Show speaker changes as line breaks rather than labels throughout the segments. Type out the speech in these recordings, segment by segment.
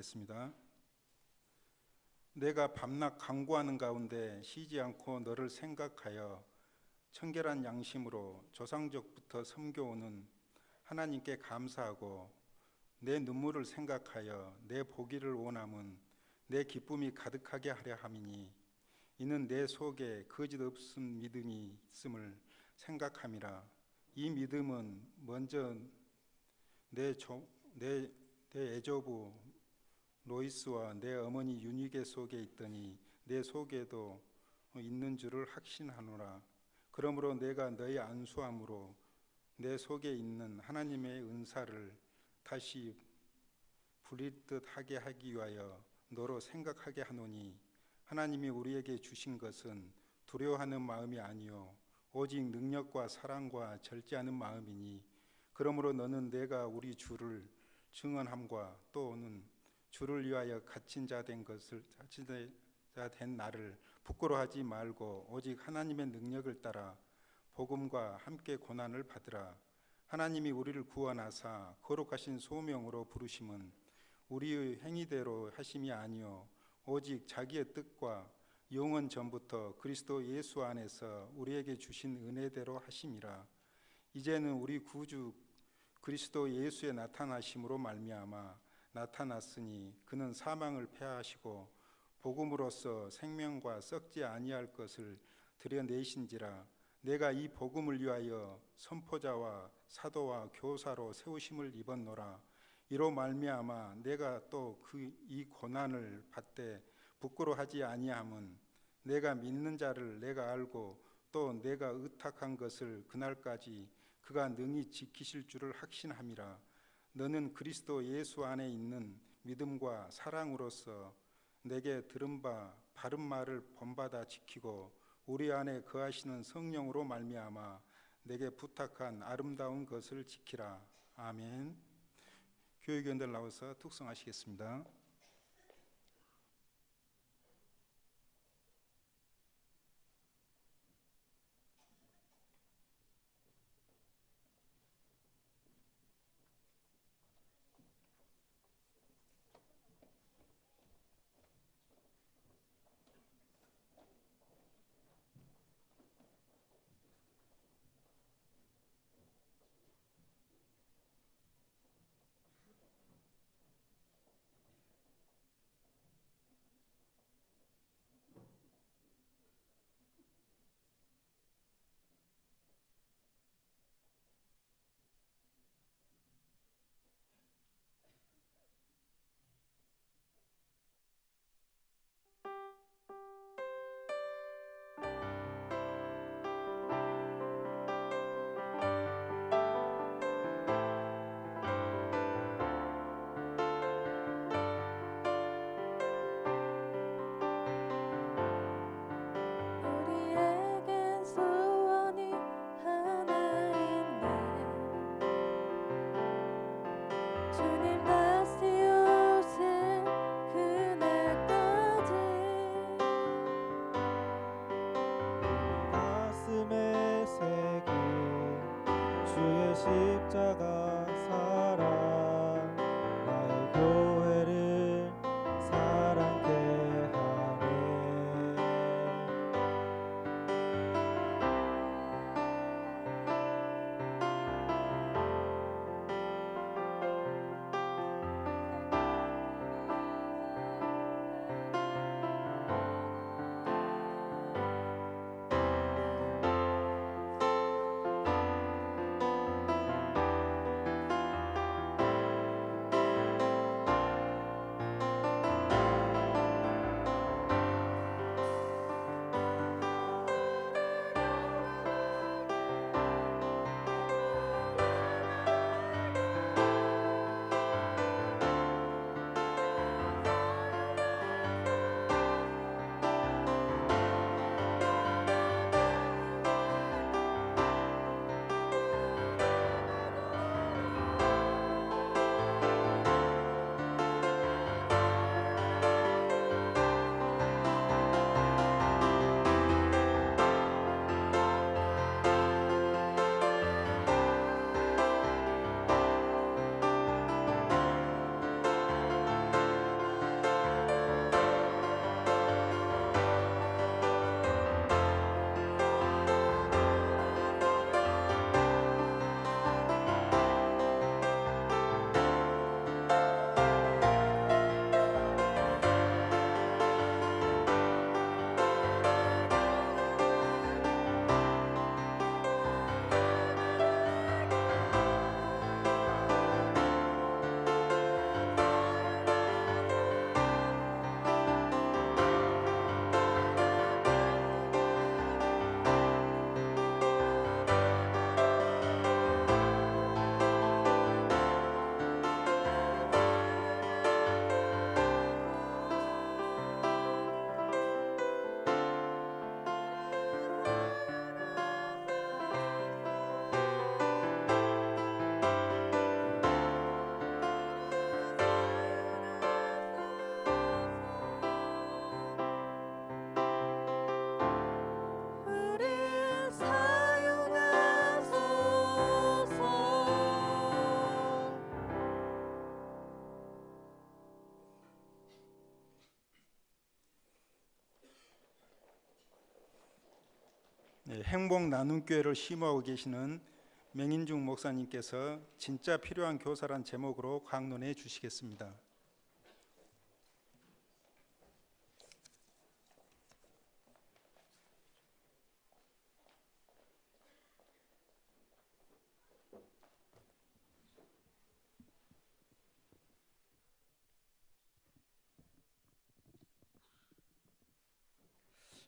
기도하시겠습니다. 내가 밤낮 간구하는 가운데 쉬지 않고 너를 생각하여 청결한 양심으로 조상적부터 섬겨오는 하나님께 감사하고 내 눈물을 생각하여 내 보기를 원함은 내 기쁨이 가득하게 하려 함이니 이는 내 속에 거짓 없음 믿음이 있음을 생각함이라. 이 믿음은 먼저 내 애조부 로이스와 내 어머니 유니게 속에 있더니 내 속에도 있는 줄을 확신하노라. 그러므로 내가 너의 안수함으로 내 속에 있는 하나님의 은사를 다시 부릴 듯 하게 하기 위하여 너로 생각하게 하노니 하나님이 우리에게 주신 것은 두려워하는 마음이 아니요 오직 능력과 사랑과 절제하는 마음이니 그러므로 너는 내가 우리 주를 증언함과 또는 주를 위하여 갇힌 자 된 나를 부끄러워하지 말고 오직 하나님의 능력을 따라 복음과 함께 고난을 받으라. 하나님이 우리를 구원하사 거룩하신 소명으로 부르심은 우리의 행위대로 하심이 아니요 오직 자기의 뜻과 영원 전부터 그리스도 예수 안에서 우리에게 주신 은혜대로 하심이라. 이제는 우리 구주 그리스도 예수의 나타나심으로 말미암아 나타났으니 그는 사망을 패하시고 복음으로써 생명과 썩지 아니할 것을 드러내신지라. 내가 이 복음을 위하여 선포자와 사도와 교사로 세우심을 입었노라. 이로 말미암아 내가 또 이 고난을 받되 부끄러워하지 아니함은 내가 믿는 자를 내가 알고 또 내가 의탁한 것을 그날까지 그가 능히 지키실 줄을 확신함이라. 너는 그리스도 예수 안에 있는 믿음과 사랑으로서 내게 들은 바 바른 말을 본받아 지키고 우리 안에 거하시는 성령으로 말미암아 내게 부탁한 아름다운 것을 지키라. 아멘. 교회견들 나와서 tuk성하시겠습니다.
십자가 사랑 나의 교회를 사랑케 하네.
행복 나눔교회를 심호하고 계시는 맹인중 목사님께서 진짜 필요한 교사란 제목으로 강론해 주시겠습니다.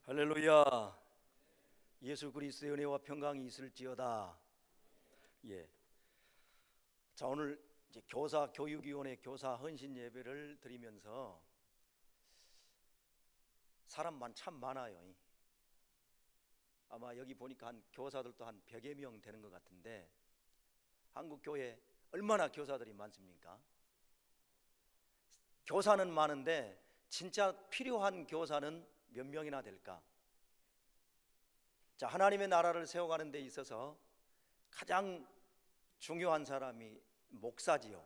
할렐루야. 예수 그리스도의 은혜와 평강이 있을지어다. 예. 자, 오늘 이제 교사 교육위원회 교사 헌신 예배를 드리면서 사람만 참 많아요. 아마 여기 보니까 한 교사들도 한 100여 명 되는 것 같은데, 한국 교회 얼마나 교사들이 많습니까? 교사는 많은데 진짜 필요한 교사는 몇 명이나 될까? 자, 하나님의 나라를 세워가는 데 있어서 가장 중요한 사람이 목사지요.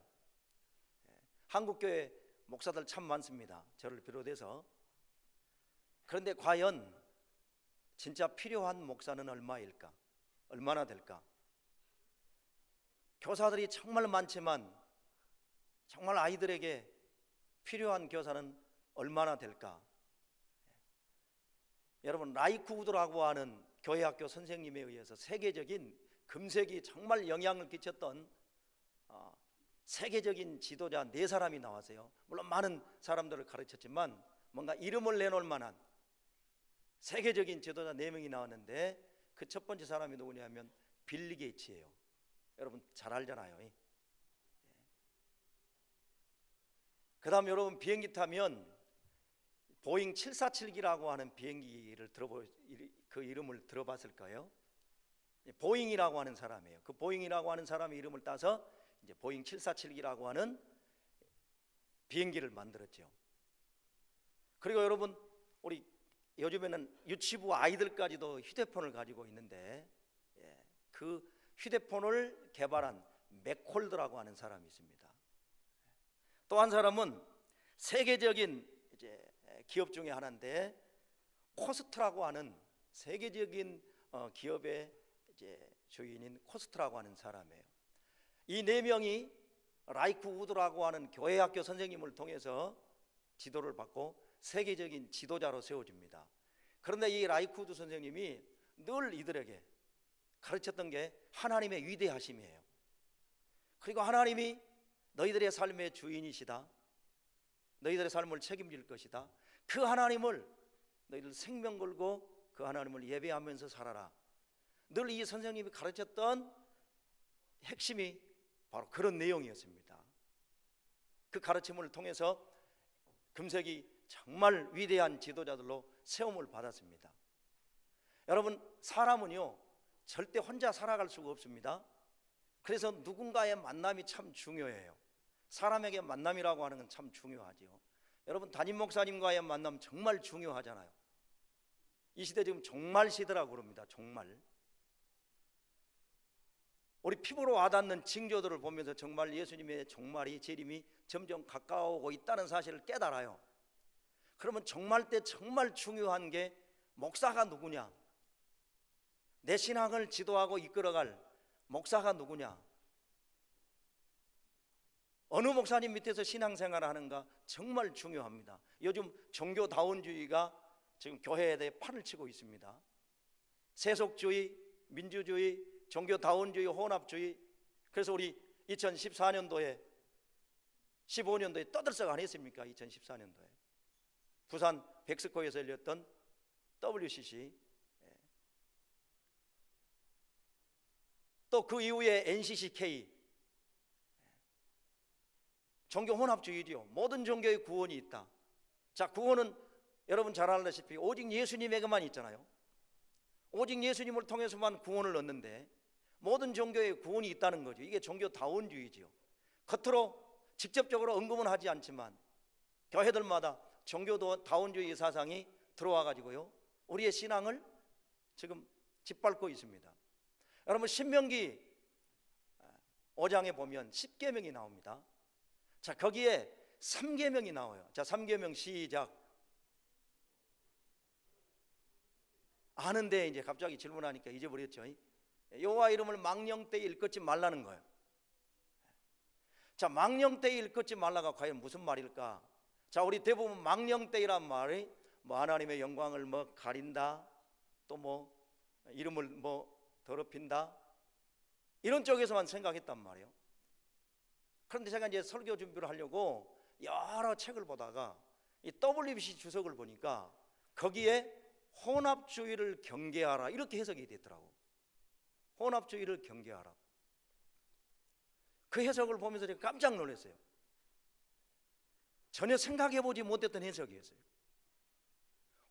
한국교회 목사들 참 많습니다, 저를 비롯해서. 그런데 과연 진짜 필요한 목사는 얼마일까? 얼마나 될까? 교사들이 정말 많지만 정말 아이들에게 필요한 교사는 얼마나 될까? 여러분, 라이크 우드라고 하는 교회학교 선생님에 의해서 세계적인 금색이 정말 영향을 끼쳤던 세계적인 지도자 4사람이 나왔어요. 물론 많은 사람들을 가르쳤지만 뭔가 이름을 내놓을 만한 세계적인 지도자 4명이 나왔는데, 그 첫 번째 사람이 누구냐면 빌리 게이츠예요. 여러분 잘 알잖아요. 그 다음 여러분 비행기 타면 보잉 747기라고 하는 비행기를 그 이름을 들어봤을까요? 보잉이라고 하는 사람이에요. 그 보잉이라고 하는 사람의 이름을 따서 이제 보잉 747기라고 하는 비행기를 만들었죠. 그리고 여러분, 우리 요즘에는 유치부 아이들까지도 휴대폰을 가지고 있는데, 그 휴대폰을 개발한 맥콜드라고 하는 사람이 있습니다. 또 한 사람은 세계적인 이제 기업 중에 하나인데, 코스트라고 하는 세계적인 기업의 이제 주인인 코스트라고 하는 사람이에요. 이 4명이 라이크 우드라고 하는 교회학교 선생님을 통해서 지도를 받고 세계적인 지도자로 세워집니다. 그런데 이 라이크 우드 선생님이 늘 이들에게 가르쳤던 게 하나님의 위대하심이에요. 그리고 하나님이 너희들의 삶의 주인이시다, 너희들의 삶을 책임질 것이다, 그 하나님을 너희들 생명 걸고 그 하나님을 예배하면서 살아라. 늘 이 선생님이 가르쳤던 핵심이 바로 그런 내용이었습니다. 그 가르침을 통해서 금색이 정말 위대한 지도자들로 세움을 받았습니다. 여러분, 사람은요 절대 혼자 살아갈 수가 없습니다. 그래서 누군가의 만남이 참 중요해요. 사람에게 만남이라고 하는 건 참 중요하죠. 여러분, 담임 목사님과의 만남 정말 중요하잖아요. 이 시대 지금 종말 시대라고 그럽니다. 종말. 우리 피부로 와닿는 징조들을 보면서 정말 예수님의 종말이, 재림이 점점 가까워오고 있다는 사실을 깨달아요. 그러면 종말 때 정말 중요한 게 목사가 누구냐, 내 신앙을 지도하고 이끌어갈 목사가 누구냐, 어느 목사님 밑에서 신앙생활을 하는가 정말 중요합니다. 요즘 종교다원주의가 지금 교회에 대해 판을 치고 있습니다. 세속주의, 민주주의, 종교다원주의, 혼합주의. 그래서 우리 2014년도에 15년도에 떠들썩 안 했습니까? 2014년도에 부산 백스코에서 열렸던 WCC, 또 그 이후에 NCCK, 종교 혼합주의죠. 모든 종교의 구원이 있다. 자, 구원은 여러분 잘 알다시피 오직 예수님에게만 있잖아요. 오직 예수님을 통해서만 구원을 얻는데 모든 종교에 구원이 있다는 거죠. 이게 종교다원주의죠. 겉으로 직접적으로 언급은 하지 않지만 교회들마다 종교다원주의 사상이 들어와 가지고요 우리의 신앙을 지금 짓밟고 있습니다. 여러분, 신명기 5장에 보면 10계명이 나옵니다. 자, 거기에 3계명이 나와요. 자, 3계명 시작. 아는데 이제 갑자기 질문하니까 잊어버렸죠. 여호와 이름을 망령 때에 일컫지 말라는 거예요. 자, 망령 때에 일컫지 말라가 과연 무슨 말일까? 자, 우리 대부분 망령 때이란 말이 뭐 하나님의 영광을 뭐 가린다, 또 뭐 이름을 뭐 더럽힌다, 이런 쪽에서만 생각했단 말이에요. 그런데 제가 이제 설교 준비를 하려고 여러 책을 보다가 이 WBC 주석을 보니까 거기에 혼합주의를 경계하라 이렇게 해석이 되더라고. 혼합주의를 경계하라. 그 해석을 보면서 제가 깜짝 놀랐어요. 전혀 생각해보지 못했던 해석이었어요.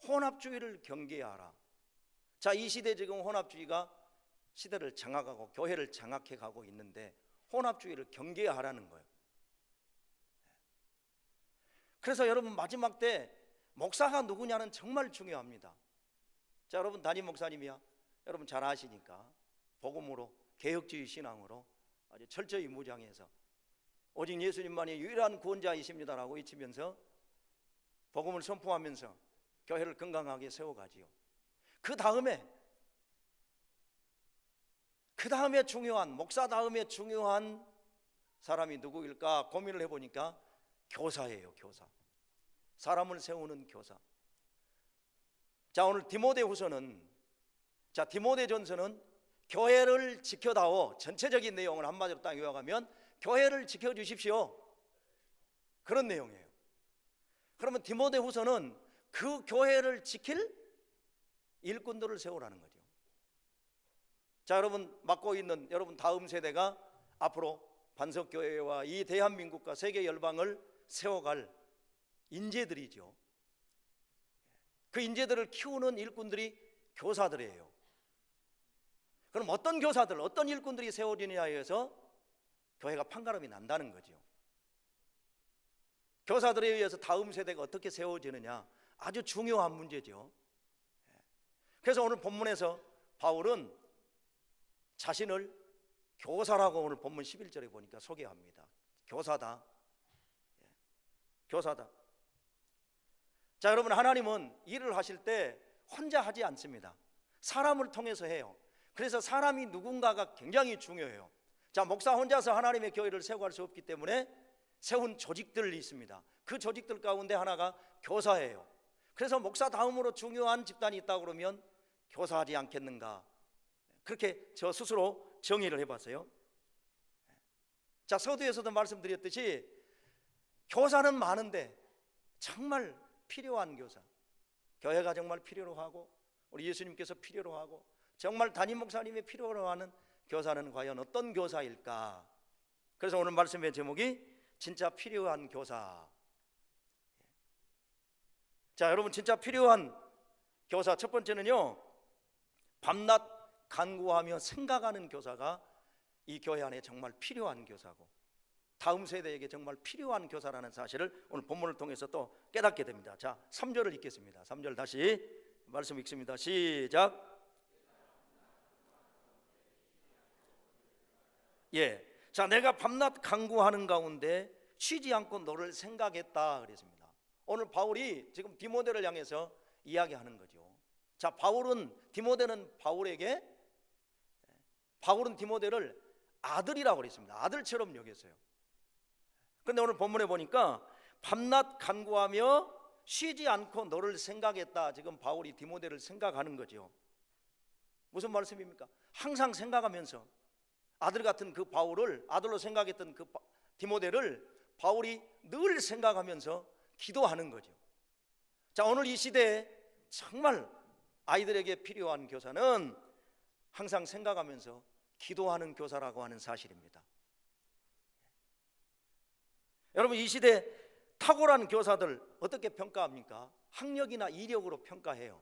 혼합주의를 경계하라. 자, 이 시대 지금 혼합주의가 시대를 장악하고 교회를 장악해 가고 있는데 혼합주의를 경계하라는 거예요. 그래서 여러분 마지막 때 목사가 누구냐는 정말 중요합니다. 자, 여러분 담임 목사님이야 여러분 잘 아시니까 복음으로 개혁주의 신앙으로 아주 철저히 무장해서 오직 예수님만이 유일한 구원자이십니다라고 외치면서 복음을 선포하면서 교회를 건강하게 세워가지요. 그 다음에 중요한 목사 다음에 중요한 사람이 누구일까 고민을 해보니까 교사예요. 교사. 사람을 세우는 교사. 자, 오늘 디모데전서는 교회를 지켜다오. 전체적인 내용을 한마디로 딱 요약하면 교회를 지켜주십시오, 그런 내용이에요. 그러면 디모데후서는 그 교회를 지킬 일꾼들을 세우라는 거죠. 자, 여러분 맡고 있는 여러분 다음 세대가 앞으로 반석교회와 이 대한민국과 세계 열방을 세워갈 인재들이죠. 그 인재들을 키우는 일꾼들이 교사들이에요. 그럼 어떤 교사들, 어떤 일꾼들이 세워지느냐에 의해서 교회가 판가름이 난다는 거죠. 교사들에 의해서 다음 세대가 어떻게 세워지느냐, 아주 중요한 문제죠. 그래서 오늘 본문에서 바울은 자신을 교사라고 오늘 본문 11절에 보니까 소개합니다. 교사다. 교사다. 자, 여러분 하나님은 일을 하실 때 혼자 하지 않습니다. 사람을 통해서 해요. 그래서 사람이 누군가가 굉장히 중요해요. 자, 목사 혼자서 하나님의 교회를 세워갈 수 없기 때문에 세운 조직들이 있습니다. 그 조직들 가운데 하나가 교사예요. 그래서 목사 다음으로 중요한 집단이 있다고 그러면 교사하지 않겠는가, 그렇게 저 스스로 정의를 해봤어요. 자, 서두에서도 말씀드렸듯이 교사는 많은데 정말 필요한 교사, 교회가 정말 필요로 하고 우리 예수님께서 필요로 하고 정말 담임 목사님이 필요로 하는 교사는 과연 어떤 교사일까? 그래서 오늘 말씀의 제목이 진짜 필요한 교사. 자, 여러분 진짜 필요한 교사 첫 번째는요, 밤낮 간구하며 생각하는 교사가 이 교회 안에 정말 필요한 교사고 다음 세대에게 정말 필요한 교사라는 사실을 오늘 본문을 통해서 또 깨닫게 됩니다. 자, 3절을 읽겠습니다. 3절 다시 말씀 읽습니다. 시작. 예, 자, 내가 밤낮 간구하는 가운데 쉬지 않고 너를 생각했다 그랬습니다. 오늘 바울이 지금 디모데를 향해서 이야기하는 거죠. 자, 바울은 디모데를 아들이라고 그랬습니다. 아들처럼 여겼어요. 그런데 오늘 본문에 보니까 밤낮 간구하며 쉬지 않고 너를 생각했다. 지금 바울이 디모데를 생각하는 거죠. 무슨 말씀입니까? 항상 생각하면서 아들 같은 그 바울을 아들로 생각했던 그 디모데를 바울이 늘 생각하면서 기도하는 거죠. 자, 오늘 이 시대에 정말 아이들에게 필요한 교사는 항상 생각하면서 기도하는 교사라고 하는 사실입니다. 여러분 이 시대 탁월한 교사들 어떻게 평가합니까? 학력이나 이력으로 평가해요.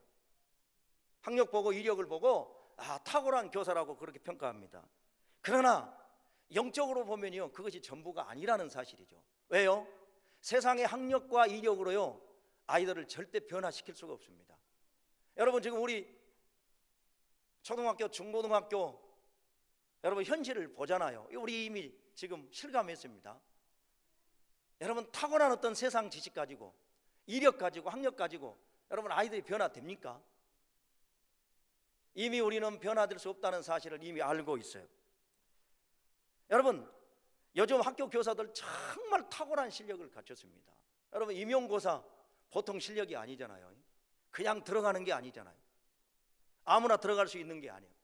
학력 보고 이력을 보고 탁월한 교사라고 그렇게 평가합니다. 그러나 영적으로 보면요, 그것이 전부가 아니라는 사실이죠. 왜요? 세상의 학력과 이력으로요 아이들을 절대 변화시킬 수가 없습니다. 여러분 지금 우리 초등학교, 중고등학교 여러분 현실을 보잖아요. 우리 이미 지금 실감했습니다. 여러분 타고난 어떤 세상 지식 가지고 이력 가지고 학력 가지고 여러분 아이들이 변화됩니까? 이미 우리는 변화될 수 없다는 사실을 이미 알고 있어요. 여러분, 요즘 학교 교사들 정말 탁월한 실력을 갖췄습니다. 여러분, 임용고사 보통 실력이 아니잖아요. 그냥 들어가는 게 아니잖아요. 아무나 들어갈 수 있는 게 아니에요.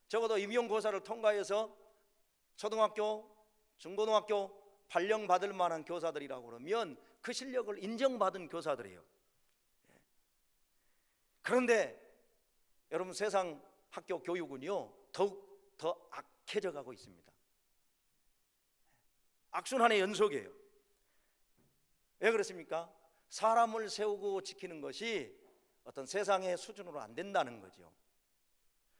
적어도 임용고사를 통과해서 초등학교, 중고등학교 발령받을 만한 교사들이라고 그러면 그 실력을 인정받은 교사들이에요. 그런데 여러분, 세상 학교 교육은요 더욱 더 악해져 가고 있습니다. 악순환의 연속이에요. 왜 그렇습니까? 사람을 세우고 지키는 것이 어떤 세상의 수준으로 안 된다는 거죠.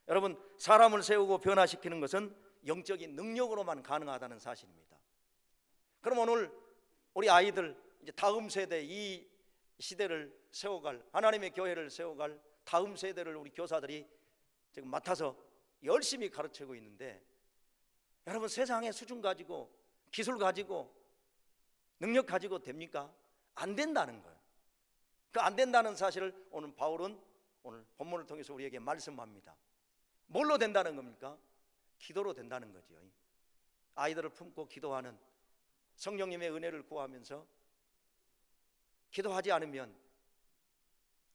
여러분, 사람을 세우고 변화시키는 것은 영적인 능력으로만 가능하다는 사실입니다. 그럼 오늘 우리 아이들, 이제 다음 세대, 이 시대를 세워갈, 하나님의 교회를 세워갈 다음 세대를 우리 교사들이 지금 맡아서 열심히 가르치고 있는데, 여러분, 세상의 수준 가지고, 기술 가지고, 능력 가지고 됩니까? 안 된다는 거예요. 그 안 된다는 사실을 오늘 바울은 오늘 본문을 통해서 우리에게 말씀합니다. 뭘로 된다는 겁니까? 기도로 된다는 거죠. 아이들을 품고 기도하는, 성령님의 은혜를 구하면서 기도하지 않으면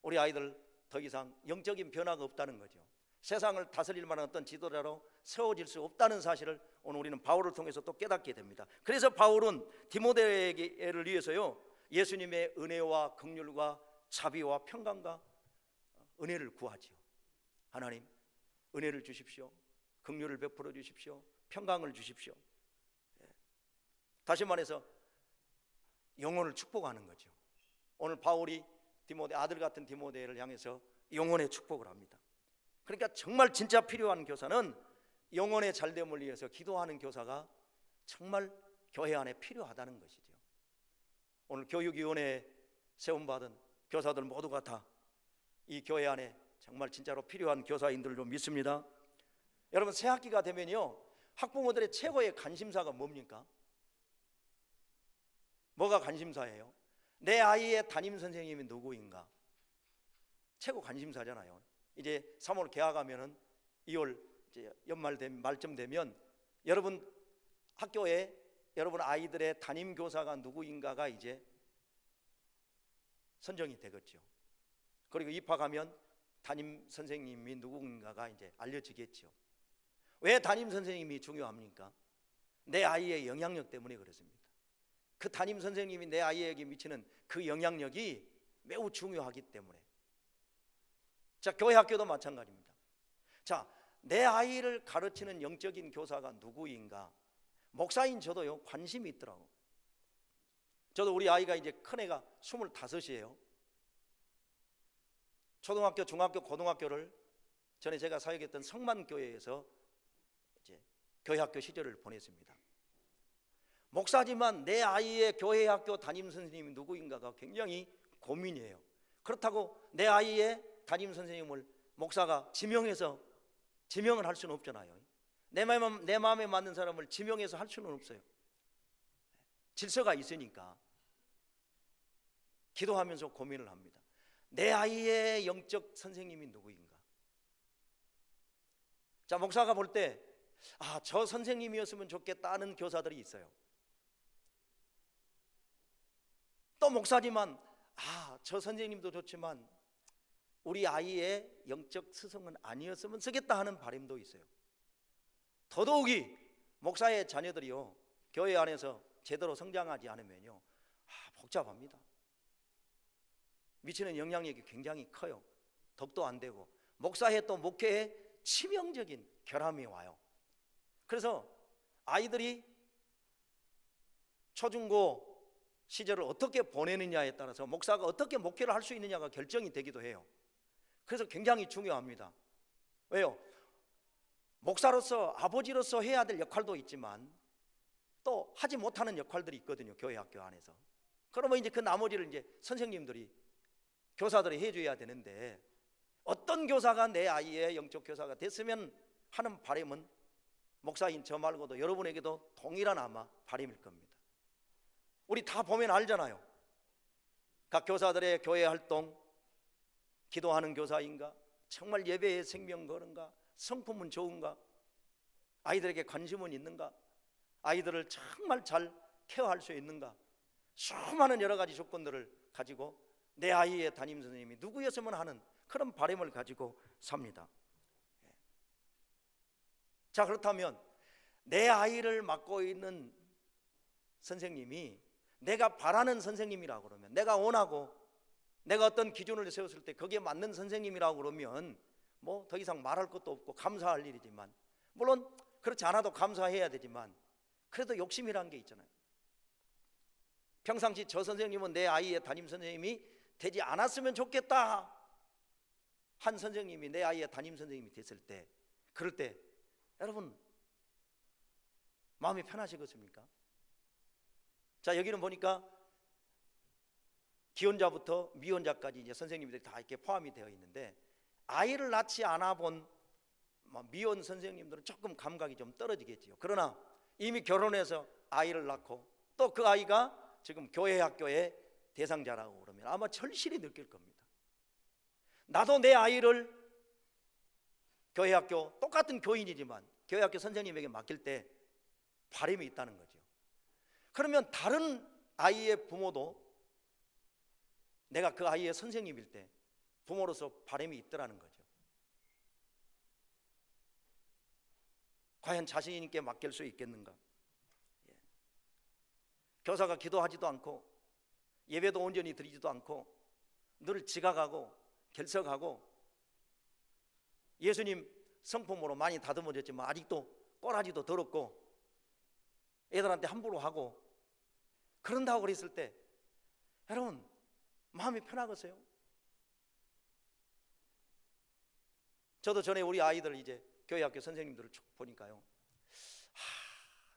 우리 아이들 더 이상 영적인 변화가 없다는 거죠. 세상을 다스릴 만한 어떤 지도자로 세워질 수 없다는 사실을 오늘 우리는 바울을 통해서 또 깨닫게 됩니다. 그래서 바울은 디모데를 위해서요, 예수님의 은혜와 긍휼과 자비와 평강과 은혜를 구하지요. 하나님, 은혜를 주십시오. 긍휼을 베풀어 주십시오. 평강을 주십시오. 다시 말해서 영혼을 축복하는 거죠. 오늘 바울이 디모데, 아들 같은 디모데를 향해서 영혼의 축복을 합니다. 그러니까 정말 진짜 필요한 교사는 영혼의 잘됨을 위해서 기도하는 교사가 정말 교회 안에 필요하다는 것이죠. 오늘 교육위원회에 세움받은 교사들 모두가 다 이 교회 안에 정말 진짜로 필요한 교사인들로 믿습니다. 여러분, 새 학기가 되면요, 학부모들의 최고의 관심사가 뭡니까? 뭐가 관심사예요? 내 아이의 담임 선생님이 누구인가? 최고 관심사잖아요. 이제 3월 개학하면은 2월 이제 연말 말쯤 되면 여러분 학교에 여러분 아이들의 담임 교사가 누구인가가 이제 선정이 되겠죠. 그리고 입학하면 담임 선생님이 누군가가 이제 알려지겠죠. 왜 담임 선생님이 중요합니까? 내 아이의 영향력 때문에 그렇습니다. 그 담임 선생님이 내 아이에게 미치는 그 영향력이 매우 중요하기 때문에. 자, 교회 학교도 마찬가지입니다. 자, 내 아이를 가르치는 영적인 교사가 누구인가? 목사인 저도요, 관심이 있더라고. 저도 우리 아이가 이제 큰 애가 25이에요. 초등학교, 중학교, 고등학교를 전에 제가 사역했던 성만교회에서 이제 교회학교 시절을 보냈습니다. 목사지만 내 아이의 교회학교 담임 선생님이 누구인가가 굉장히 고민이에요. 그렇다고 내 아이의 담임 선생님을 목사가 지명을 할 수는 없잖아요. 내 마음에 맞는 사람을 지명해서 할 수는 없어요. 질서가 있으니까 기도하면서 고민을 합니다. 내 아이의 영적 선생님이 누구인가? 자, 목사가 볼 때 저 선생님이었으면 좋겠다는 교사들이 있어요. 또 목사지만 저 선생님도 좋지만 우리 아이의 영적 스승은 아니었으면 쓰겠다 하는 바람도 있어요. 더더욱이 목사의 자녀들이요, 교회 안에서 제대로 성장하지 않으면요, 복잡합니다. 미치는 영향력이 굉장히 커요. 덕도 안 되고 목사의 또 목회에 치명적인 결함이 와요. 그래서 아이들이 초중고 시절을 어떻게 보내느냐에 따라서 목사가 어떻게 목회를 할 수 있느냐가 결정이 되기도 해요. 그래서 굉장히 중요합니다. 왜요? 목사로서, 아버지로서 해야 될 역할도 있지만 또 하지 못하는 역할들이 있거든요, 교회 학교 안에서. 그러면 이제 그 나머지를 이제 선생님들이, 교사들이 해줘야 되는데, 어떤 교사가 내 아이의 영적 교사가 됐으면 하는 바람은 목사인 저 말고도 여러분에게도 동일한 아마 바람일 겁니다. 우리 다 보면 알잖아요. 각 교사들의 교회 활동, 기도하는 교사인가, 정말 예배의 생명 거는가? 성품은 좋은가? 아이들에게 관심은 있는가? 아이들을 정말 잘 케어할 수 있는가? 수많은 여러 가지 조건들을 가지고 내 아이의 담임 선생님이 누구였으면 하는 그런 바람을 가지고 삽니다. 자, 그렇다면 내 아이를 맡고 있는 선생님이 내가 바라는 선생님이라고 그러면, 내가 원하고 내가 어떤 기준을 세웠을 때 거기에 맞는 선생님이라고 그러면 뭐 더 이상 말할 것도 없고 감사할 일이지만, 물론 그렇지 않아도 감사해야 되지만 그래도 욕심이라는 게 있잖아요. 평상시 저 선생님은 내 아이의 담임 선생님이 되지 않았으면 좋겠다 한 선생님이 내 아이의 담임 선생님이 됐을 때, 그럴 때 여러분 마음이 편하시겠습니까? 자, 여기는 보니까 기혼자부터 미혼자까지 이제 선생님들이 다 이렇게 포함이 되어 있는데, 아이를 낳지 않아 본 미혼 선생님들은 조금 감각이 좀 떨어지겠지요. 그러나 이미 결혼해서 아이를 낳고 또 그 아이가 지금 교회 학교의 대상자라고 그러면 아마 절실히 느낄 겁니다. 나도 내 아이를 교회 학교, 똑같은 교인이지만 교회 학교 선생님에게 맡길 때 바람이 있다는 거죠. 그러면 다른 아이의 부모도 내가 그 아이의 선생님일 때 부모로서 바람이 있더라는 거죠. 과연 자신 있게 맡길 수 있겠는가? 교사가 기도하지도 않고 예배도 온전히 드리지도 않고 늘 지각하고 결석하고 예수님 성품으로 많이 다듬어졌지만 아직도 꼬라지도 더럽고 애들한테 함부로 하고 그런다고 그랬을 때 여러분 마음이 편하겠어요? 저도 전에 우리 아이들 이제 교회학교 선생님들을 쭉 보니까요,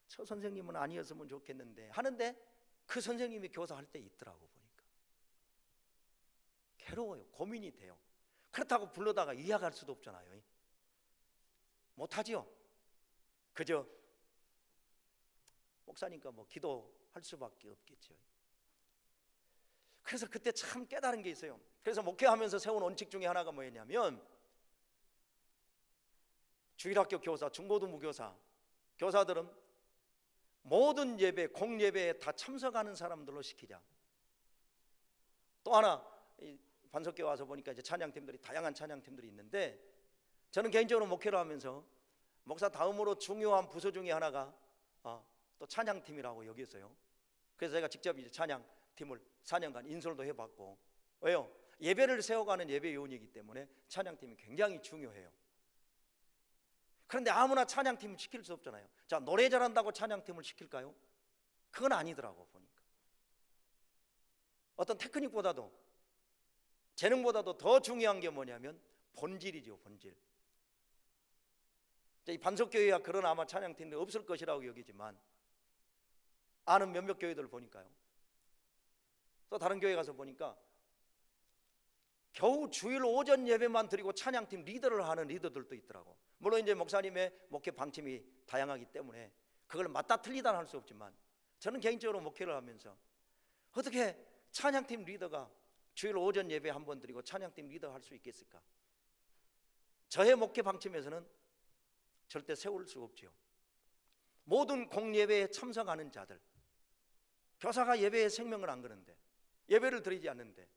저 선생님은 아니었으면 좋겠는데 하는데 그 선생님이 교사할 때 있더라고. 보니까 괴로워요. 고민이 돼요. 그렇다고 불러다가 이해할 수도 없잖아요. 못하지요. 그저 목사니까 뭐 기도할 수밖에 없겠죠. 그래서 그때 참 깨달은 게 있어요. 그래서 목회하면서 세운 원칙 중에 하나가 뭐였냐면, 주일학교 교사, 중고등부 교사, 교사들은 모든 예배, 공예배에 다 참석하는 사람들로 시키자. 또 하나, 반석교회 와서 보니까 이제 찬양팀들이, 다양한 찬양팀들이 있는데, 저는 개인적으로 목회를 하면서 목사 다음으로 중요한 부서 중에 하나가 또 찬양팀이라고 여겼어요. 그래서 제가 직접 이제 찬양팀을 4년간 인솔도 해봤고, 왜요? 예배를 세워가는 예배 요원이기 때문에 찬양팀이 굉장히 중요해요. 그런데 아무나 찬양팀을 시킬 수 없잖아요. 자, 노래 잘한다고 찬양팀을 시킬까요? 그건 아니더라고. 보니까 어떤 테크닉보다도 재능보다도 더 중요한 게 뭐냐면 본질이죠. 본질. 이 반석교회야 그런 아마 찬양팀이 없을 것이라고 여기지만, 아는 몇몇 교회들 보니까요, 또 다른 교회 가서 보니까 겨우 주일 오전 예배만 드리고 찬양팀 리더를 하는 리더들도 있더라고. 물론 이제 목사님의 목회 방침이 다양하기 때문에 그걸 맞다 틀리다 할 수 없지만, 저는 개인적으로 목회를 하면서 어떻게 찬양팀 리더가 주일 오전 예배 한 번 드리고 찬양팀 리더 할 수 있겠을까? 저의 목회 방침에서는 절대 세울 수 없죠. 모든 공예배에 참석하는 자들, 교사가 예배에 생명을 안 거는데, 예배를 드리지 않는데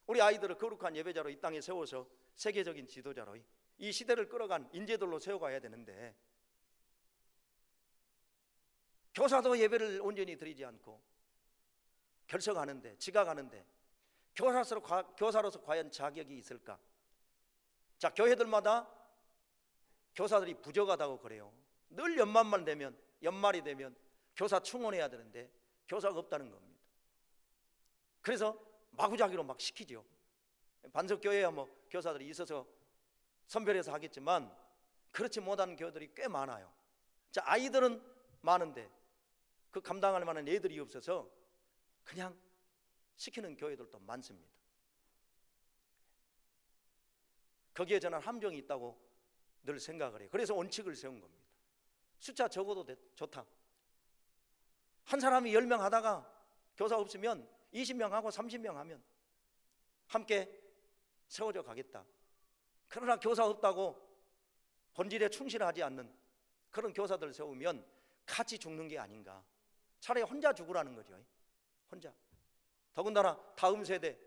우리 아이들을 거룩한 예배자로 이 땅에 세워서 세계적인 지도자로 이 시대를 끌어간 인재들로 세워가야 되는데, 교사도 예배를 온전히 드리지 않고 결석하는데, 지각하는데 교사로서 과연 자격이 있을까? 자, 교회들마다 교사들이 부족하다고 그래요. 늘 연말이 되면 교사 충원해야 되는데 교사가 없다는 겁니다. 그래서 마구잡이로 막 시키죠. 반석교회야 뭐 교사들이 있어서 선별해서 하겠지만 그렇지 못한 교회들이 꽤 많아요. 자, 아이들은 많은데 그 감당할 만한 애들이 없어서 그냥 시키는 교회들도 많습니다. 거기에 저는 함정이 있다고 늘 생각을 해요. 그래서 원칙을 세운 겁니다. 숫자 적어도 좋다. 한 사람이 10명 하다가 교사 없으면 20명 하고 30명 하면 함께 세워져 가겠다. 그러나 교사 없다고 본질에 충실하지 않는 그런 교사들 세우면 같이 죽는 게 아닌가. 차라리 혼자 죽으라는 거죠. 혼자. 더군다나 다음 세대,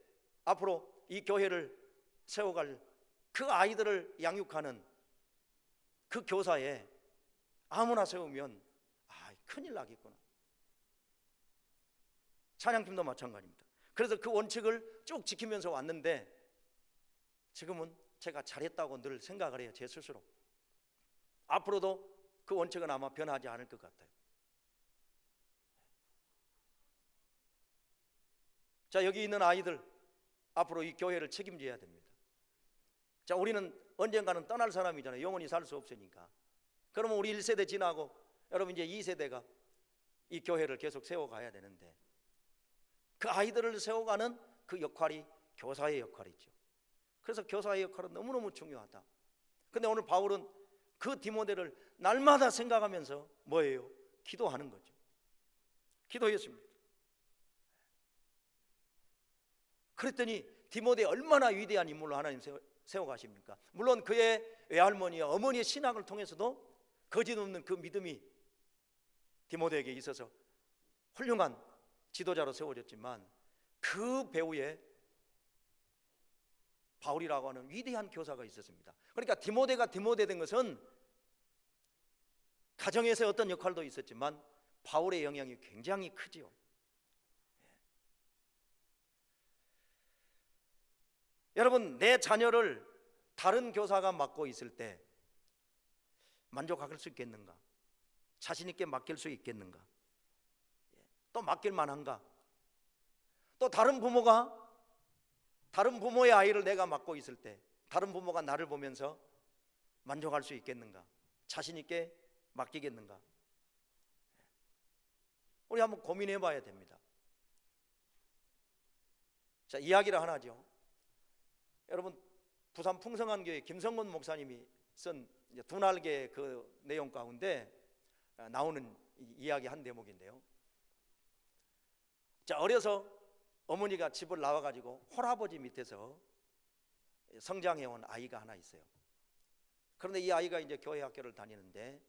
앞으로 이 교회를 세워갈 그 아이들을 양육하는 그 교사에 아무나 세우면 큰일 나겠구나. 찬양팀도 마찬가지입니다. 그래서 그 원칙을 쭉 지키면서 왔는데 지금은 제가 잘했다고 늘 생각을 해요. 제 스스로. 앞으로도 그 원칙은 아마 변하지 않을 것 같아요. 자, 여기 있는 아이들 앞으로 이 교회를 책임져야 됩니다. 자, 우리는 언젠가는 떠날 사람이잖아요. 영원히 살 수 없으니까. 그러면 우리 1세대 지나고 여러분 이제 2세대가 이 교회를 계속 세워가야 되는데 그 아이들을 세워가는 그 역할이 교사의 역할이죠. 그래서 교사의 역할은 너무너무 중요하다. 근데 오늘 바울은 그 디모데를 날마다 생각하면서 뭐예요? 기도하는 거죠. 기도했습니다. 그랬더니 디모데 얼마나 위대한 인물로 하나님 세워가십니까? 물론 그의 외할머니와 어머니의 신앙을 통해서도 거짓없는 그 믿음이 디모데에게 있어서 훌륭한 지도자로 세워졌지만 그 배후에 바울이라고 하는 위대한 교사가 있었습니다. 그러니까 디모데가 디모데 된 것은 가정에서 어떤 역할도 있었지만 바울의 영향이 굉장히 크지요. 여러분, 내 자녀를 다른 교사가 맡고 있을 때 만족할 수 있겠는가? 자신 있게 맡길 수 있겠는가? 또 맡길 만한가? 또 다른 부모의 아이를 내가 맡고 있을 때 다른 부모가 나를 보면서 만족할 수 있겠는가? 자신 있게 맡기겠는가? 우리 한번 고민해 봐야 됩니다. 자, 이야기를 하나 하죠. 여러분, 부산 풍성한교회 김성곤 목사님이 쓴 두 날개의 그 내용 가운데 나오는 이야기 한 대목인데요. 자, 어려서 어머니가 집을 나와가지고 홀아버지 밑에서 성장해온 아이가 하나 있어요. 그런데 이 아이가 이제 교회 학교를 다니는데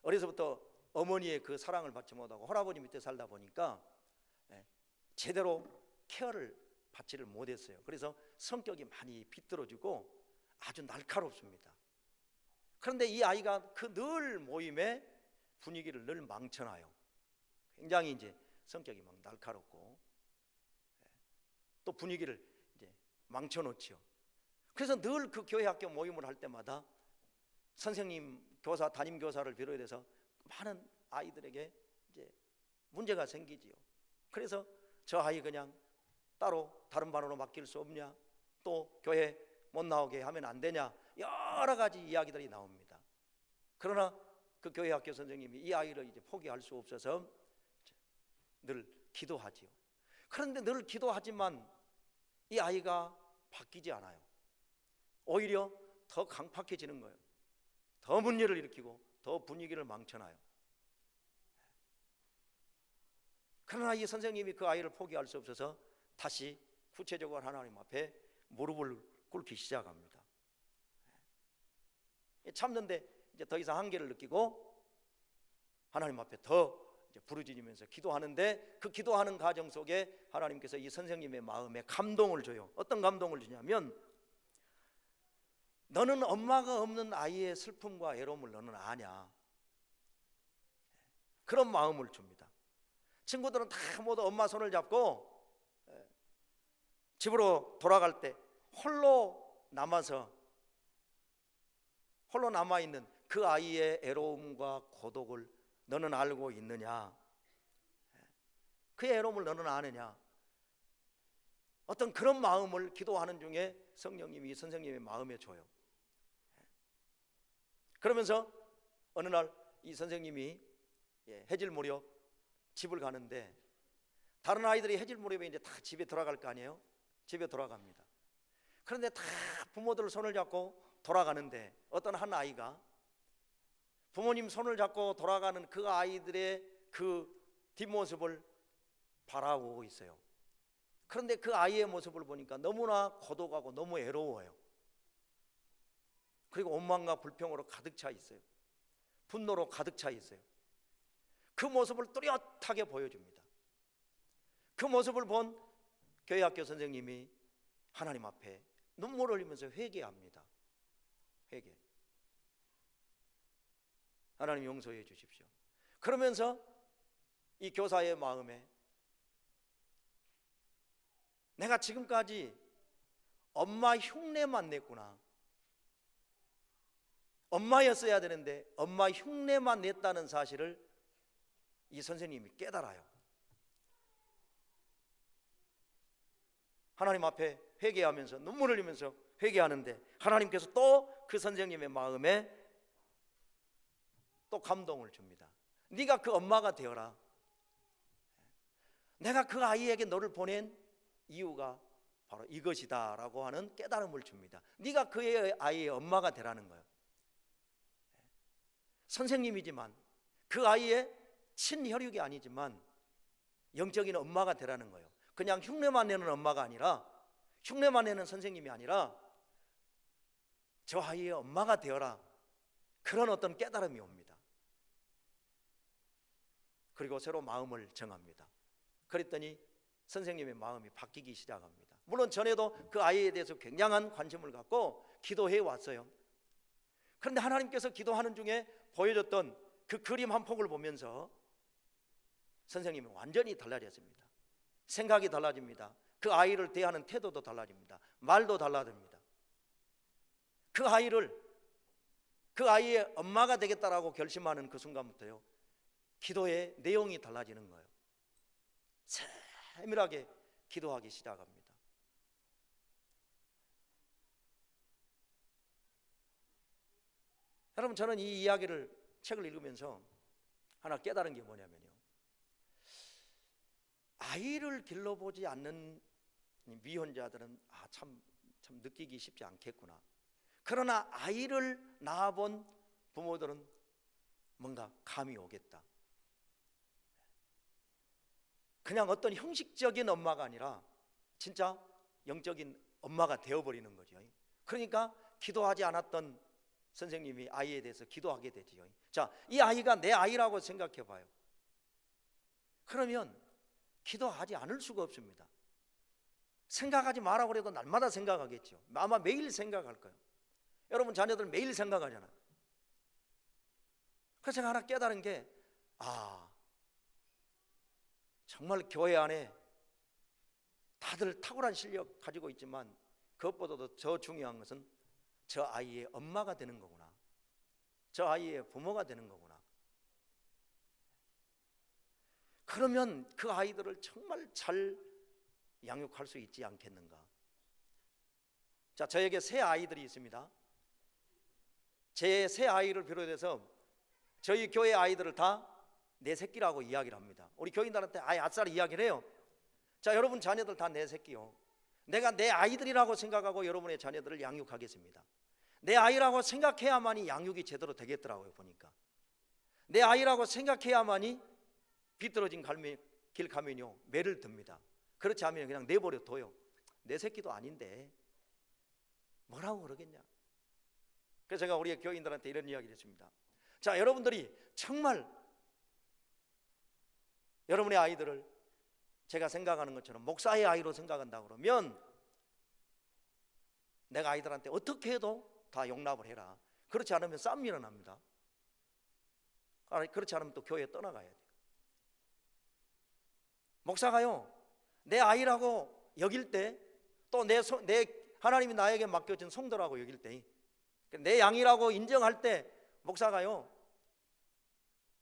어려서부터 어머니의 그 사랑을 받지 못하고 홀아버지 밑에 살다 보니까 제대로 케어를 받지를 못했어요. 그래서 성격이 많이 비뚤어지고 아주 날카롭습니다. 그런데 이 아이가 그 늘 모임에 분위기를 늘 망쳐놔요. 굉장히 이제 성격이 막 날카롭고 또 분위기를 이제 망쳐놓죠. 그래서 늘 그 교회 학교 모임을 할 때마다 선생님, 교사, 담임 교사를 비롯해서 많은 아이들에게 이제 문제가 생기지요. 그래서 저 아이 그냥 따로 다른 반으로 맡길 수 없냐, 또 교회 못 나오게 하면 안 되냐, 여러 가지 이야기들이 나옵니다. 그러나 그 교회 학교 선생님이 이 아이를 이제 포기할 수 없어서 늘 기도하지요. 그런데 늘 기도하지만 이 아이가 바뀌지 않아요. 오히려 더 강팍해지는 거예요. 더 문제를 일으키고 더 분위기를 망쳐놔요. 그러나 이 선생님이 그 아이를 포기할 수 없어서 다시 구체적으로 하나님 앞에 무릎을 꿇기 시작합니다. 참는데 이제 더 이상 한계를 느끼고 하나님 앞에 더 이제 부르짖으면서 기도하는데 그 기도하는 과정 속에 하나님께서 이 선생님의 마음에 감동을 줘요. 어떤 감동을 주냐면 너는 엄마가 없는 아이의 슬픔과 애로움을 너는 아냐, 그런 마음을 줍니다. 친구들은 다 모두 엄마 손을 잡고 집으로 돌아갈 때 홀로 남아있는 그 아이의 애로움과 고독을 너는 알고 있느냐, 그의 애로움을 너는 아느냐, 어떤 그런 마음을 기도하는 중에 성령님이 선생님의 마음에 줘요. 그러면서 어느 날 이 선생님이 해질 무렵 집을 가는데 다른 아이들이 해질 무렵에 이제 다 집에 돌아갈 거 아니에요? 집에 돌아갑니다. 그런데 다 부모들 손을 잡고 돌아가는데 어떤 한 아이가 부모님 손을 잡고 돌아가는 그 아이들의 그 뒷모습을 바라보고 있어요. 그런데 그 아이의 모습을 보니까 너무나 고독하고 너무 애로워요. 그리고 원망과 불평으로 가득 차 있어요. 분노로 가득 차 있어요. 그 모습을 뚜렷하게 보여줍니다. 그 모습을 본 교회학교 선생님이 하나님 앞에 눈물을 흘리면서 회개합니다. 회개. 하나님 용서해 주십시오. 그러면서 이 교사의 마음에 내가 지금까지 엄마 흉내만 냈구나. 엄마였어야 되는데 엄마 흉내만 냈다는 사실을 이 선생님이 깨달아요. 하나님 앞에 회개하면서 눈물을 흘리면서 회개하는데 하나님께서 또 그 선생님의 마음에 또 감동을 줍니다. 네가 그 엄마가 되어라. 내가 그 아이에게 너를 보낸 이유가 바로 이것이다 라고 하는 깨달음을 줍니다. 네가 그 아이의 엄마가 되라는 거예요. 선생님이지만 그 아이의 친혈육이 아니지만 영적인 엄마가 되라는 거예요. 그냥 흉내만 내는 엄마가 아니라, 흉내만 내는 선생님이 아니라 저 아이의 엄마가 되어라. 그런 어떤 깨달음이 옵니다. 그리고 새로 마음을 정합니다. 그랬더니 선생님의 마음이 바뀌기 시작합니다. 물론 전에도 그 아이에 대해서 굉장한 관심을 갖고 기도해 왔어요. 그런데 하나님께서 기도하는 중에 보여줬던 그 그림 한 폭을 보면서 선생님이 완전히 달라졌습니다. 생각이 달라집니다. 그 아이를 대하는 태도도 달라집니다. 말도 달라집니다. 그 아이의 엄마가 되겠다라고 결심하는 그 순간부터요, 기도의 내용이 달라지는 거예요. 세밀하게 기도하기 시작합니다. 여러분, 저는 이 이야기를, 책을 읽으면서 하나 깨달은 게 뭐냐면요, 아이를 길러보지 않는 미혼자들은 참 느끼기 쉽지 않겠구나. 그러나 아이를 낳아본 부모들은 뭔가 감이 오겠다. 그냥 어떤 형식적인 엄마가 아니라 진짜 영적인 엄마가 되어버리는 거죠. 그러니까 기도하지 않았던 선생님이 아이에 대해서 기도하게 되지요. 자, 이 아이가 내 아이라고 생각해 봐요. 그러면 기도하지 않을 수가 없습니다. 생각하지 마라고 해도 날마다 생각하겠죠. 아마 매일 생각할 거예요. 여러분 자녀들 매일 생각하잖아요. 그래서 제가 하나 깨달은 게, 정말 교회 안에 다들 탁월한 실력 가지고 있지만 그것보다도 더 중요한 것은 저 아이의 엄마가 되는 거구나. 저 아이의 부모가 되는 거구나. 그러면 그 아이들을 정말 잘 양육할 수 있지 않겠는가. 자, 저에게 세 아이들이 있습니다. 제 세 아이를 비롯해서 저희 교회 아이들을 다 내 새끼라고 이야기를 합니다. 우리 교인들한테 아싸리 이야기를 해요. 자, 여러분 자녀들 다 내 새끼요. 내가 내 아이들이라고 생각하고 여러분의 자녀들을 양육하겠습니다. 내 아이라고 생각해야만이 양육이 제대로 되겠더라고요. 보니까 내 아이라고 생각해야만이 비뚤어진 길 가면요 매를 듭니다. 그렇지 않으면 그냥 내버려 둬요. 내 새끼도 아닌데 뭐라고 그러겠냐. 그래서 제가 우리 교인들한테 이런 이야기를 했습니다. 자, 여러분들이 정말 여러분의 아이들을 제가 생각하는 것처럼 목사의 아이로 생각한다 그러면 내가 아이들한테 어떻게 해도 다 용납을 해라. 그렇지 않으면 싸움 일어납니다. 그렇지 않으면 또 교회에 떠나가야 돼요. 목사가요, 내 아이라고 여길 때, 또 내 하나님이 나에게 맡겨준 성도라고 여길 때, 내 양이라고 인정할 때 목사가요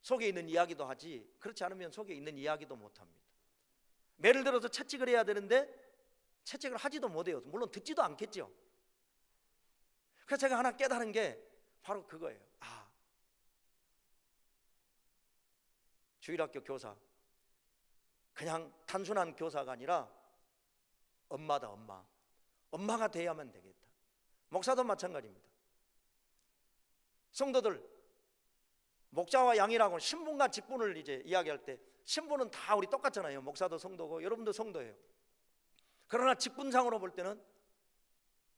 속에 있는 이야기도 하지, 그렇지 않으면 속에 있는 이야기도 못합니다. 예를 들어서 채찍을 해야 되는데 채찍을 하지도 못해요. 물론 듣지도 않겠죠. 그래서 제가 하나 깨달은 게 바로 그거예요. 주일학교 교사, 그냥 단순한 교사가 아니라 엄마다. 엄마가 돼야만 되겠다. 목사도 마찬가지입니다. 성도들, 목자와 양이라고 신분과 직분을 이제 이야기할 때 신분은 다 우리 똑같잖아요. 목사도 성도고 여러분도 성도예요. 그러나 직분상으로 볼 때는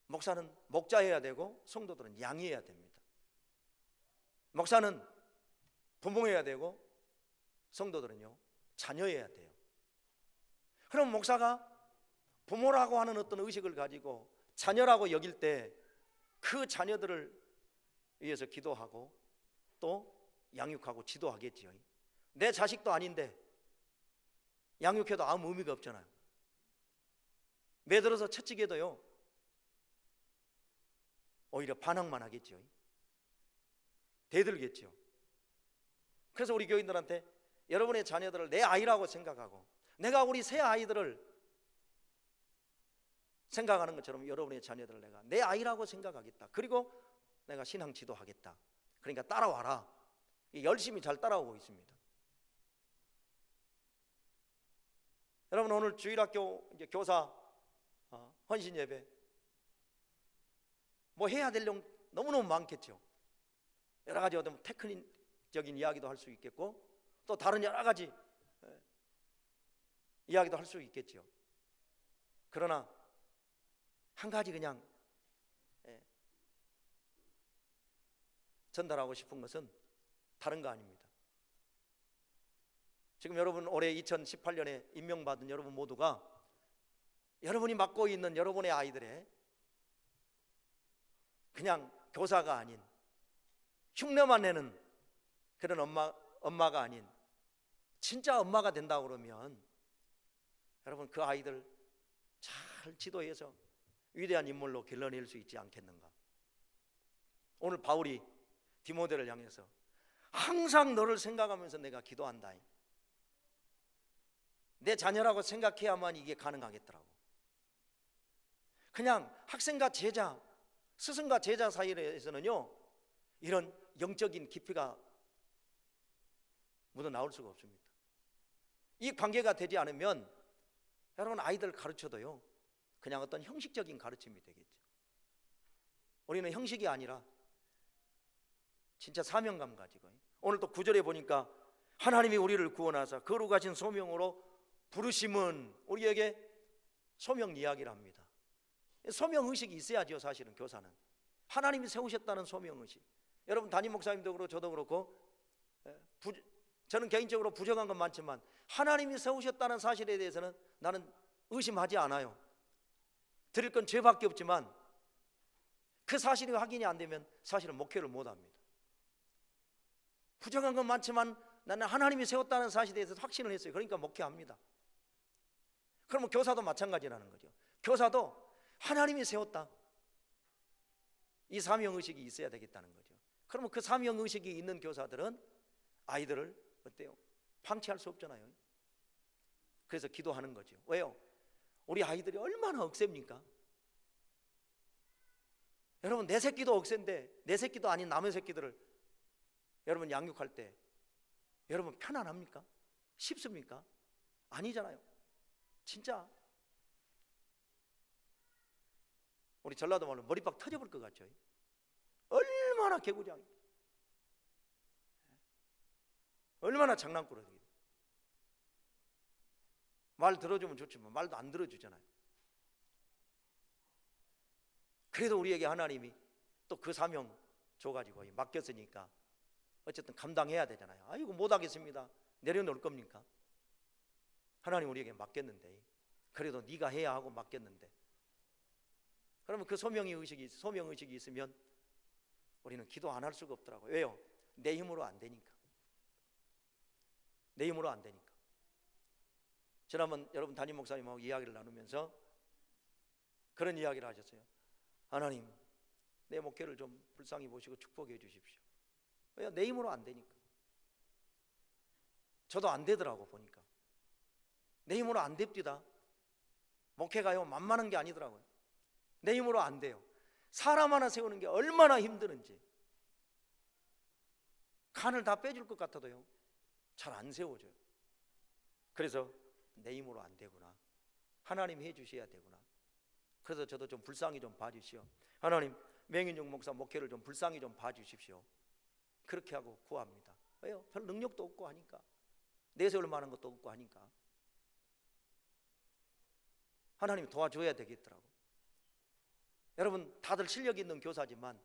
목사는 목자여야 되고 성도들은 양이어야 됩니다. 목사는 부모여야 되고 성도들은요 자녀여야 돼요. 그럼 목사가 부모라고 하는 어떤 의식을 가지고 자녀라고 여길 때 그 자녀들을 위해서 기도하고 또 양육하고 지도하겠지요. 내 자식도 아닌데 양육해도 아무 의미가 없잖아요. 매들어서 채찍해도요 오히려 반항만 하겠지요. 대들겠지요. 그래서 우리 교인들한테 여러분의 자녀들을 내 아이라고 생각하고 내가 우리 새 아이들을 생각하는 것처럼 여러분의 자녀들을 내가 내 아이라고 생각하겠다. 그리고 내가 신앙 지도하겠다. 그러니까 따라와라. 열심히 잘 따라오고 있습니다. 여러분 오늘 주일학교 이제 교사 헌신 예배 뭐 해야 될 내용 너무너무 많겠죠. 여러 가지 어떤 테크닉적인 이야기도 할 수 있겠고 또 다른 여러 가지 이야기도 할 수 있겠죠. 그러나 한 가지 그냥 전달하고 싶은 것은 다른 거 아닙니다. 지금 여러분 올해 2018년에 임명받은 여러분 모두가 여러분이 맡고 있는 여러분의 아이들의 그냥 교사가 아닌 흉내만 내는 그런 엄마가 아닌 진짜 엄마가 된다고 그러면 여러분 그 아이들 잘 지도해서 위대한 인물로 길러낼 수 있지 않겠는가. 오늘 바울이 디모데를 향해서 항상 너를 생각하면서 내가 기도한다. 내 자녀라고 생각해야만 이게 가능하겠더라고. 그냥 학생과 제자, 스승과 제자 사이에서는요 이런 영적인 깊이가 묻어나올 수가 없습니다. 이 관계가 되지 않으면 여러분 아이들 가르쳐도요 그냥 어떤 형식적인 가르침이 되겠죠. 우리는 형식이 아니라 진짜 사명감 가지고 오늘 또 9절에 보니까 하나님이 우리를 구원하사 거룩하신 소명으로 부르심은 우리에게 소명 이야기를 합니다. 소명의식이 있어야죠. 사실은 교사는 하나님이 세우셨다는 소명의식. 여러분 담임 목사님도 그렇고 저도 그렇고 저는 개인적으로 부정한 건 많지만 하나님이 세우셨다는 사실에 대해서는 나는 의심하지 않아요. 드릴 건 죄밖에 없지만 그 사실이 확인이 안 되면 사실은 목회를 못합니다. 부정한 건 많지만 나는 하나님이 세웠다는 사실에 대해서 확신을 했어요. 그러니까 목회합니다. 그러면 교사도 마찬가지라는 거죠. 교사도 하나님이 세웠다, 이 사명의식이 있어야 되겠다는 거죠. 그러면 그 사명의식이 있는 교사들은 아이들을 어때요? 방치할 수 없잖아요. 그래서 기도하는 거죠. 왜요? 우리 아이들이 얼마나 억셉니까? 여러분 내 새끼도 억센데 내 새끼도 아닌 남의 새끼들을 여러분 양육할 때 여러분 편안합니까? 쉽습니까? 아니잖아요. 진짜 우리 전라도 말로 머리박 터져볼 것 같죠. 얼마나 개구장, 얼마나 장난꾸러기. 말 들어주면 좋지만 말도 안 들어주잖아요. 그래도 우리에게 하나님이 또 그 사명 줘가지고 맡겼으니까 어쨌든 감당해야 되잖아요. 아이고 못하겠습니다. 내려놓을 겁니까? 하나님 우리에게 맡겼는데 그래도 네가 해야 하고 맡겼는데 그러면 그 소명의식이 있으면 우리는 기도 안 할 수가 없더라고요. 왜요? 내 힘으로 안 되니까. 내 힘으로 안 되니까. 지난번 여러분 담임 목사님하고 이야기를 나누면서 그런 이야기를 하셨어요. 하나님 내 목회를 좀 불쌍히 보시고 축복해 주십시오. 왜요? 내 힘으로 안 되니까. 저도 안 되더라고 보니까. 내 힘으로 안 됩디다. 목회가요 만만한 게 아니더라고요. 내 힘으로 안 돼요. 사람 하나 세우는 게 얼마나 힘드는지. 간을 다 빼줄 것 같아도요 잘 안 세워져요. 그래서 내 힘으로 안 되구나. 하나님이 해주셔야 되구나. 그래서 저도 좀 불쌍히 좀 봐주시오. 하나님 맹인용 목사 목회를 좀 불쌍히 좀 봐주십시오. 그렇게 하고 구합니다. 왜요? 별 능력도 없고 하니까. 내세울 만한 것도 없고 하니까. 하나님이 도와줘야 되겠더라고. 여러분 다들 실력 있는 교사지만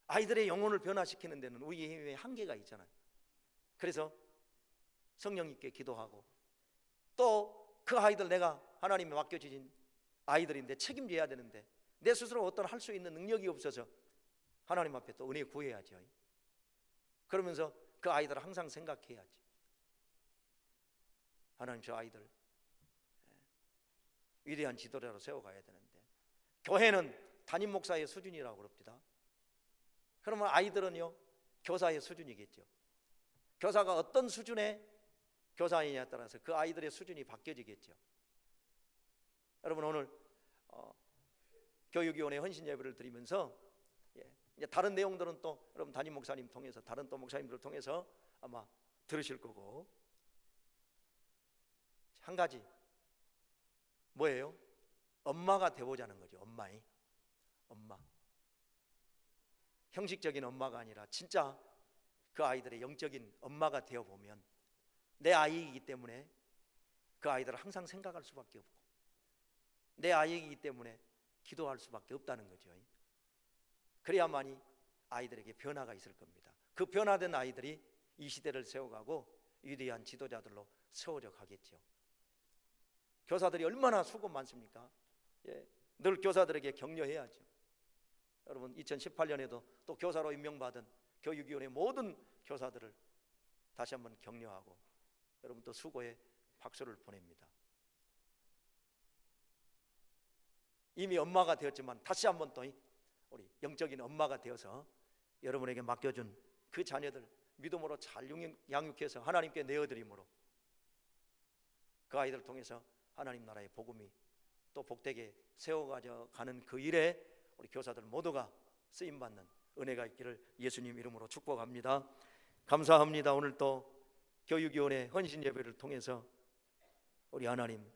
아이들의 영혼을 변화시키는 데는 우리의 힘의 한계가 있잖아요. 그래서 성령님께 기도하고 또 그 아이들 내가 하나님이 맡겨주신 아이들인데 책임져야 되는데 내 스스로 어떤 할 수 있는 능력이 없어서 하나님 앞에 또 은혜 구해야죠. 그러면서 그 아이들을 항상 생각해야지. 하나님 저 아이들 위대한 지도자로 세워가야 되는데 교회는 담임 목사의 수준이라고 그럽니다. 그러면 아이들은요 교사의 수준이겠죠. 교사가 어떤 수준의 교사이냐에 따라서 그 아이들의 수준이 바뀌어지겠죠. 여러분 오늘 교육위원회 헌신 예배를 드리면서 이제 다른 내용들은 또 여러분 담임 목사님 통해서 다른 또 목사님들을 통해서 아마 들으실 거고 한 가지 뭐예요? 엄마가 되보자는 거죠. 엄마 형식적인 엄마가 아니라 진짜 그 아이들의 영적인 엄마가 되어보면 내 아이이기 때문에 그 아이들을 항상 생각할 수밖에 없고 내 아이이기 때문에 기도할 수밖에 없다는 거죠. 그래야만이 아이들에게 변화가 있을 겁니다. 그 변화된 아이들이 이 시대를 세워가고 위대한 지도자들로 세워져 가겠죠. 교사들이 얼마나 수고 많습니까? 늘 교사들에게 격려해야죠. 여러분 2018년에도 또 교사로 임명받은 교육위원회 모든 교사들을 다시 한번 격려하고 여러분 또 수고에 박수를 보냅니다. 이미 엄마가 되었지만 다시 한번 또 우리 영적인 엄마가 되어서 여러분에게 맡겨준 그 자녀들 믿음으로 잘 양육해서 하나님께 내어드림으로 그 아이들을 통해서 하나님 나라의 복음이 또 복되게 세워가는 그 일에 우리 교사들 모두가 쓰임받는 은혜가 있기를 예수님 이름으로 축복합니다. 감사합니다. 오늘 또 교육위원회 헌신 예배를 통해서 우리 하나님